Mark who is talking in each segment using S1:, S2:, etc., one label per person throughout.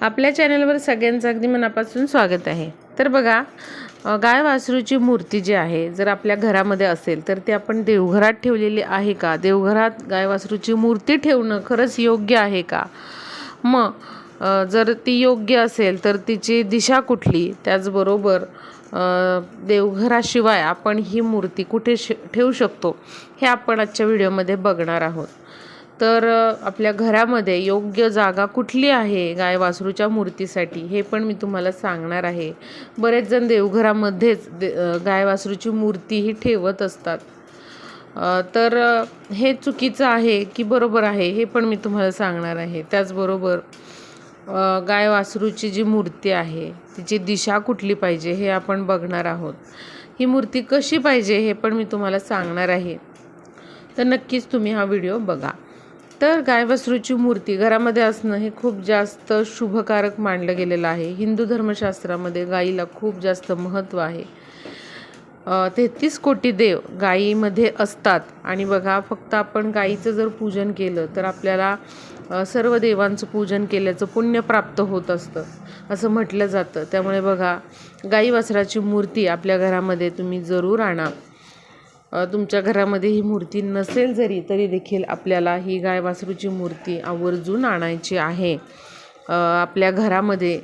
S1: आपल्या चॅनलवर सगळ्यांचं अगदी मनापासून स्वागत आहे। तर बघा, गाय वासरूची मूर्ती जी आहे जर आपल्या घरामध्ये असेल तर ती आपण देवघरात ठेवलेली आहे का? देवघरात गाय वासरूची मूर्ती ठेवणं खरंच योग्य आहे का? मग जर ती योग्य असेल तर तिची दिशा कुठली? त्याचबरोबर देवघराशिवाय आपण ही मूर्ती कुठे ठेवू शकतो हे आपण आजच्या व्हिडिओमध्ये बघणार आहोत। तर आपल्या घरामध्ये योग्य जागा कुठली आहे गाय वासरूच्या मूर्तीसाठी हे पण मी तुम्हाला सांगणार आहे। बरेच जण देवघरामध्येच गाय वासरूची मूर्ती ही ठेवत असतात, तर हे चुकीचं आहे की बरोबर आहे हे पण मी तुम्हाला सांगणार आहे। त्याचबरोबर गाय वासरूची जी मूर्ती आहे तिची दिशा कुठली पाहिजे हे आपण बघणार आहोत। ही मूर्ती कशी पाहिजे हे पण मी तुम्हाला सांगणार आहे, तर नक्कीच तुम्ही हा व्हिडिओ बघा। तर गाय वासरूची मूर्ती घरामध्ये असणं हे खूप जास्त शुभकारक मानलं गेलेलं आहे। हिंदू धर्मशास्त्रामध्ये गायीला खूप जास्त महत्त्व आहे। 33 कोटी देव गायीमध्ये असतात आणि बघा, फक्त आपण गायीचं जर पूजन केलं तर आपल्याला सर्व देवांचं पूजन केल्याचं पुण्य प्राप्त होत असतं असं म्हटलं जातं। त्यामुळे बघा, गाई वासराची मूर्ती आपल्या घरामध्ये तुम्ही जरूर आणा। तुमच्या घरामध्ये ही मूर्ती नसेल तरी देखील आपल्याला ही गाय वासरूची मूर्ती आवर्जून आणायची आहे। आपल्या घरामध्ये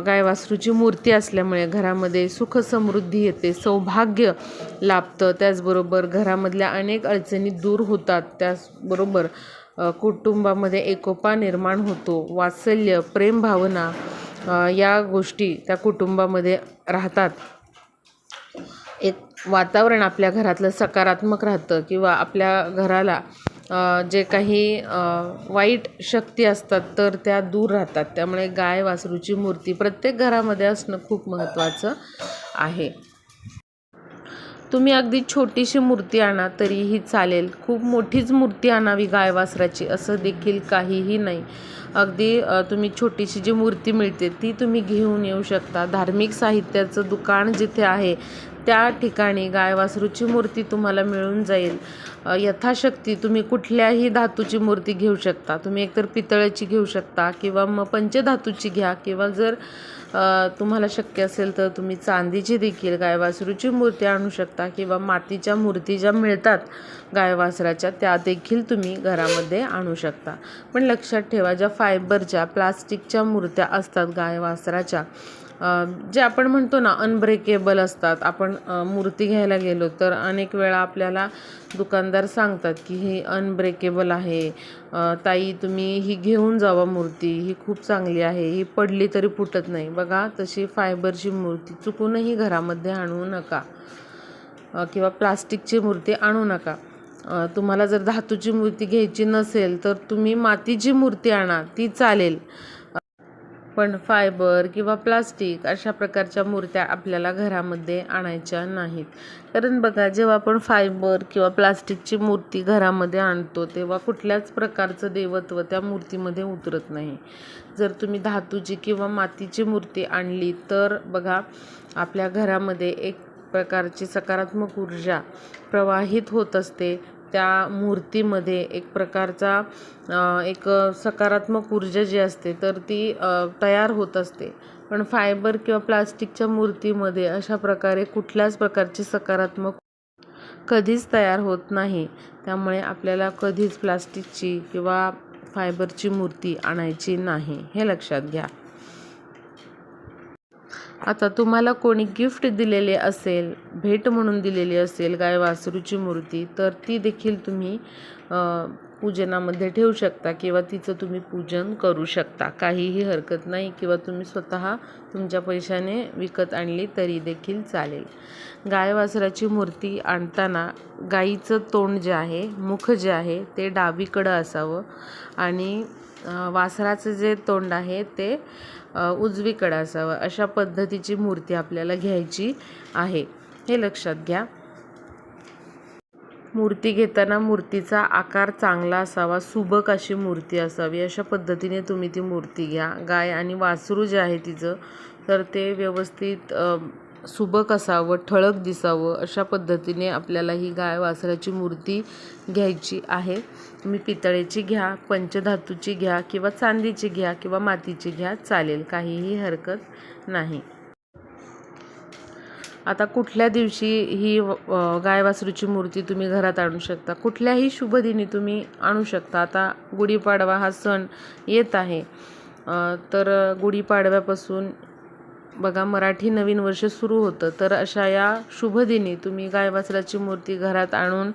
S1: गाय वासरूची मूर्ती असल्यामुळे घरामध्ये सुख समृद्धी येते, सौभाग्य लाभतं। त्याचबरोबर घरामधल्या अनेक अडचणी दूर होतात। त्याचबरोबर कुटुंबामध्ये एकोपा निर्माण होतो, वात्सल्य, प्रेम भावना या गोष्टी त्या कुटुंबामध्ये राहतात। एक वातावरण आपल्या घरातलं सकारात्मक राहतं किंवा आपल्या घराला जे काही वाईट शक्ती असतात तर त्या दूर राहतात। त्यामुळे गाय वासरूची मूर्ती प्रत्येक घरामध्ये असणं खूप महत्त्वाचं आहे। तुम्ही अगदी छोटीशी मूर्ती आणा तरीही चालेल, खूप मोठीच मूर्ती आणावी गाय वासराची असं देखील काहीही नाही। अगदी तुम्ही छोटीशी जी मूर्ती मिळते ती तुम्ही घेऊन येऊ शकता। धार्मिक साहित्याचं दुकान जिथे आहे त्या ठिकाणी गाय वासरूची मूर्ती तुम्हाला मिळून जाईल। यथाशक्ती तुम्ही कुठल्याही धातूची मूर्ती घेऊ शकता। तुम्ही एकतर पितळेची घेऊ शकता किंवा मग पंचधातूची घ्या, किंवा जर तुम्हाला शक्य असेल तर तुम्ही चांदीची देखील गाय वासरूची मूर्ती आणू शकता, किंवा मातीच्या मूर्ती ज्या मिळतात गाय वासराच्या त्या देखील तुम्ही घरामध्ये आणू शकता। पण लक्षात ठेवा, ज्या फायबरच्या प्लास्टिकच्या मूर्त्या असतात गाय वासराच्या, जे आपण म्हणतो ना अनब्रेकेबल असतात, आपण मूर्ती घ्यायला गेलो तर अनेक वेळा आपल्याला दुकानदार सांगतात की ही अनब्रेकेबल आहे, ताई तुम्ही ही घेऊन जावा मूर्ती, ही खूप चांगली आहे, ही पडली तरी फुटत नाही। बघा, तशी फायबरची मूर्ती चुकूनही घरामध्ये आणू नका, किंवा प्लास्टिकची मूर्ती आणू नका। तुम्हाला जर धातूची मूर्ती घ्यायची नसेल तर तुम्ही मातीची मूर्ती आणा, ती चालेल। पण फायबर किंवा प्लास्टिक अशा प्रकारच्या मूर्त्या आपल्याला घरामध्ये आणायच्या नाहीत। कारण बघा, जेव्हा आपण फायबर किंवा प्लास्टिकची मूर्ती घरामध्ये आणतो तेव्हा कुठल्याच प्रकारचं देवत्व त्या मूर्तीमध्ये उतरत नाही। जर तुम्ही धातूची किंवा मातीची मूर्ती आणली तर बघा, आपल्या घरामध्ये एक प्रकारची सकारात्मक ऊर्जा प्रवाहित होत असते। त्या मूर्तीमध्ये एक प्रकारचा एक सकारात्मक ऊर्जा जी असते तर ती तयार होत असते। पण फायबर किंवा प्लास्टिकच्या मूर्तीमध्ये अशा प्रकारे कुठल्याच प्रकारची सकारात्मक कधीच तयार होत नाही। त्यामुळे आपल्याला कधीच प्लास्टिकची किंवा फायबरची मूर्ती आणायची नाही, हे लक्षात घ्या। आता तुम्हाला कोणी गिफ्ट दिलेले असेल, भेट म्हणून दिलेली असेल गाय वासरूची मूर्ती, तर ती देखील तुम्ही पूजनामध्ये ठेवू शकता किंवा तिचं तुम्ही पूजन करू शकता, काहीही हरकत नाही। किंवा तुम्ही स्वतः तुमच्या पैशाने विकत आणली तरी देखील चालेल। गाय वासराची मूर्ती आणताना गाईचं तोंड जे आहे, मुख जे आहे ते डावीकडं असावं आणि वासराचं जे तोंड आहे ते उजवीकडे असावं, अशा पद्धतीची मूर्ती आपल्याला घ्यायची आहे, हे लक्षात घ्या। मूर्ती घेताना मूर्तीचा आकार चांगला असावा, सुबक अशी मूर्ती असावी, अशा पद्धतीने तुम्ही ती मूर्ती घ्या। गाय आणि वासरू जे आहे तिचं, तर ते व्यवस्थित सुबक असावं, ठळक दिसावं अशा पद्धतीने आपल्याला ही गाय वासराची मूर्ती घ्यायची आहे. तुम्ही पितळेची घ्या, पंचधातूची घ्या किंवा चांदीची घ्या किंवा मातीची घ्या, चालेल, काहीही हरकत नाही. आता कुठल्या दिवशी ही गाय वासरूची मूर्ती तुम्ही घरात आणू शकता, कुठल्याही शुभदिनी तुम्ही आणू शकता. आता गुढीपाडवा हा सण येत आहे, तर गुढीपाडव्यापासून बघा मराठी नवीन वर्ष सुरू होतं. तर अशा या शुभदिनी तुम्ही गाय वासराची मूर्ती घरात आणून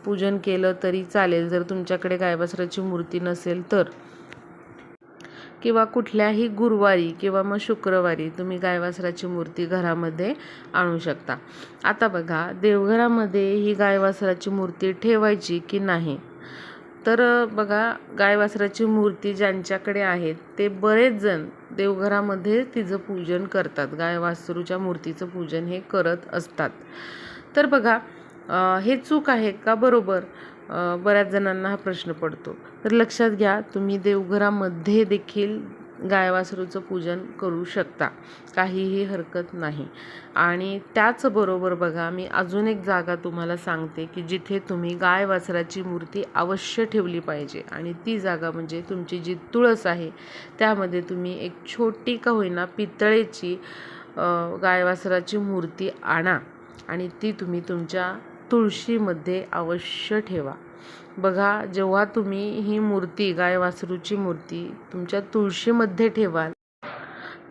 S1: पूजन केलं तरी चालेल, जर तुमच्याकडे गाय वासराची मूर्ती नसेल तर. किंवा कुठल्याही गुरुवारी किंवा मग शुक्रवारी तुम्ही गाय वासराची मूर्ती घरामध्ये आणू शकता. आता बघा, देवघरामध्ये ही गाय वासराची मूर्ती ठेवायची की नाही, तर बघा गाय वासराची मूर्ती ज्यांच्याकडे आहेत ते बरेच जण देवघरामध्ये तिचं पूजन करतात, गाय वासरूच्या मूर्तीचं पूजन हे करत असतात. तर बघा हे चूक आहे का बरोबर, बऱ्याच जणांना हा प्रश्न पडतो. तर लक्षात घ्या, तुम्ही देवघरामध्ये देखील गाय वासरूचं पूजन करू शकता, काहीही हरकत नाही. आणि त्याचबरोबर बघा, मी अजून एक जागा तुम्हाला सांगते की जिथे तुम्ही गाय वासराची मूर्ती अवश्य ठेवली पाहिजे, आणि ती जागा म्हणजे तुमची जी तुळस आहे त्यामध्ये तुम्ही एक छोटी का होईना पितळेची गाय वासराची मूर्ती आणा आणि ती तुम्ही तुमच्या तुळशीमध्ये अवश्य ठेवा. बघा, जेव्हा तुम्ही ही मूर्ती गाय वासरूची मूर्ती तुमच्या तुळशीमध्ये ठेवाल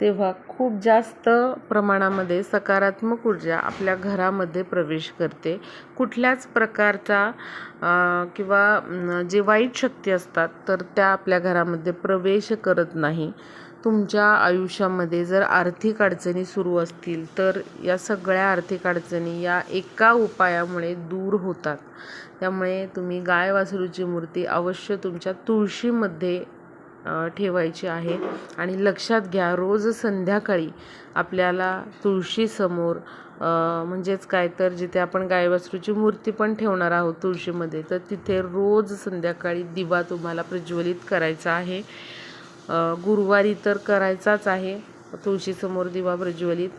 S1: तेव्हा खूप जास्त प्रमाणामध्ये सकारात्मक ऊर्जा आपल्या घरामध्ये प्रवेश करते. कुठल्याच प्रकारचा किंवा जे वाईट शक्ती असतात तर त्या आपल्या घरामध्ये प्रवेश करत नाही. तुमच्या आयुष्यामध्ये जर आर्थिक अडचणी सुरू असतील तर या सगळ्या आर्थिक अडचणी या एका उपायामुळे दूर होतात. त्यामुळे तुम्ही गाय वासरूची मूर्ती अवश्य तुमच्या तुळशीमध्ये ठेवायची आहे. आणि लक्षात घ्या, रोज संध्याकाळी आपल्याला तुळशीसमोर म्हणजेच काय तर जिथे आपण गाय वासरूची मूर्ती पण ठेवणार आहोत तुळशीमध्ये, तर तिथे रोज संध्याकाळी दिवा तुम्हाला प्रज्वलित करायचा आहे. गुरुवारी तर करायचाच आहे तुळशीसमोर दिवा प्रज्वलित.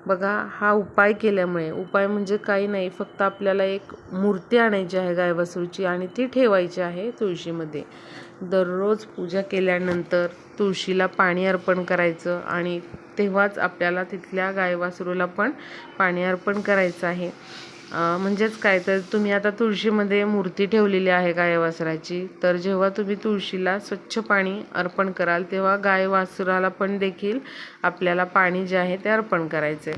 S1: बघा, हा उपाय केल्यामुळे, उपाय म्हणजे काही नाही, फक्त आपल्याला एक मूर्ती आणायची आहे गाय वासरूची आणि ती ठेवायची आहे तुळशीमध्ये. दररोज पूजा केल्यानंतर तुळशीला पाणी अर्पण करायचं आणि तेव्हाच आपल्याला तिथल्या गाय वासरूला पण पाणी अर्पण करायचं आहे. म्हणजेच काय तर तुम्ही आता तुळशीमध्ये मूर्ती ठेवलेली आहे गाय वासराची, तर जेव्हा तुम्ही तुळशीला स्वच्छ पाणी अर्पण कराल तेव्हा गाय वासराला पण देखील आपल्याला पाणी जे आहे ते अर्पण करायचे.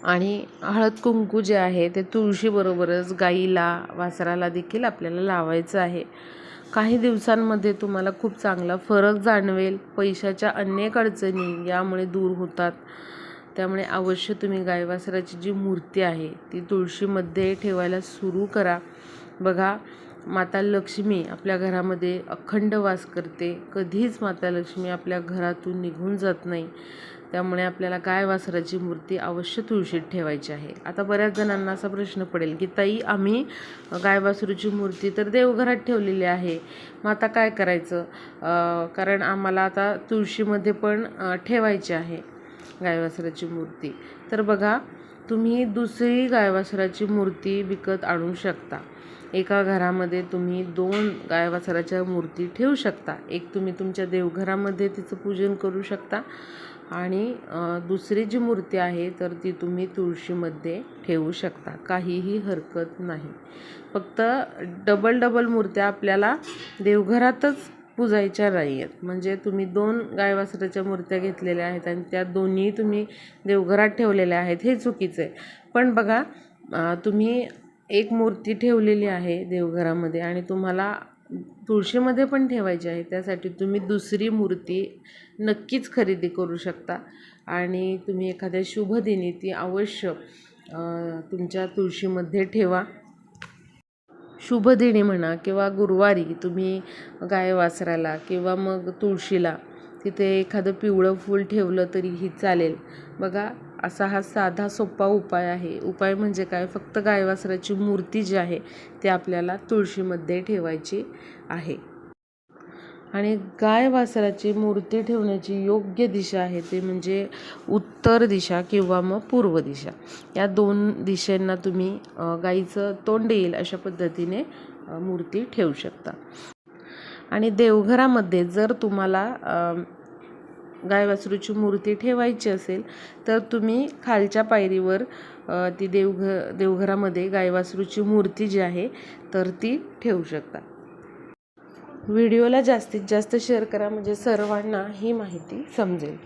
S1: आणि हळद कुंकू जे आहे ते तुळशीबरोबरच गाईला वासराला देखील आपल्याला लावायचं आहे. काही दिवसांमध्ये तुम्हाला खूप चांगला फरक जाणवेल. पैशाच्या अनेक अडचणी यामुळे दूर होतात. त्यामुळे अवश्य तुम्ही गाय वासराची जी मूर्ती आहे ती तुळशीमध्ये ठेवायला सुरू करा. बघा, माता लक्ष्मी आपल्या घरामध्ये अखंड वास करते. कधीच माता लक्ष्मी आपल्या घरातून निघून जात नाही. त्यामुळे आपल्याला गाय वासराची मूर्ती अवश्य तुळशीत ठेवायची आहे. आता बऱ्याच जणांना असा प्रश्न पडेल की ताई, आम्ही गाय वासरूची मूर्ती तर देवघरात ठेवलेली आहे, मग आता काय करायचं, कारण आम्हाला आता तुळशीमध्ये पण ठेवायची आहे गाय वासराची मूर्ती. तर बघा, तुम्ही दुसरी गाय वासराची मूर्ती विकत आणू शकता. एका घरामध्ये तुम्ही 2 गाय वासराच्या मूर्ती ठेवू शकता. एक तुम्ही तुमच्या देवघरामध्ये तिचं पूजन करू शकता आणि दुसरी जी मूर्ती आहे तर ती तुम्ही तुळशीमध्ये ठेवू शकता, काहीही हरकत नाही. फक्त डबल मूर्त्या आपल्याला देवघरातच पूजायच्या नाही आहेत. म्हणजे तुम्ही 2 गाय वासराच्या मूर्त्या घेतलेल्या आहेत आणि त्या दोन्ही तुम्ही देवघरात ठेवलेल्या आहेत, हे चुकीचं आहे. पण बघा, तुम्ही एक मूर्ती ठेवलेली आहे देवघरामध्ये आणि तुम्हाला तुळशीमध्ये पण ठेवायची आहे, त्यासाठी तुम्ही दुसरी मूर्ती नक्कीच खरेदी करू शकता आणि तुम्ही एखाद्या शुभदिनी ती अवश्य तुमच्या तुळशीमध्ये ठेवा. शुभदिनी म्हणा किंवा गुरुवारी तुम्ही गाय वासराला किंवा मग तुळशीला तिथे एखादं पिवळं फूल ठेवलं तरीही चालेल. बघा, असा हा साधा सोपा उपाय आहे. उपाय म्हणजे काय, फक्त गाय वासराची मूर्ती जी आहे ती आपल्याला तुळशीमध्ये ठेवायची आहे. आणि गाय वासराची मूर्ती ठेवण्याची योग्य दिशा आहे ते म्हणजे उत्तर दिशा किंवा मग पूर्व दिशा. या 2 दिशेंना तुम्ही गाईचं तोंड येईल अशा पद्धतीने मूर्ती ठेवू शकता. आणि देवघरामध्ये जर तुम्हाला गाय वासरूची मूर्ती ठेवायची असेल तर तुम्ही खालच्या पायरीवर ती देवघरामध्ये गाय वासरूची मूर्ती जी आहे तर ती ठेवू शकता. व्हिडिओला जास्तीत जास्त शेअर करा म्हणजे सर्वांना ही माहिती समजेल.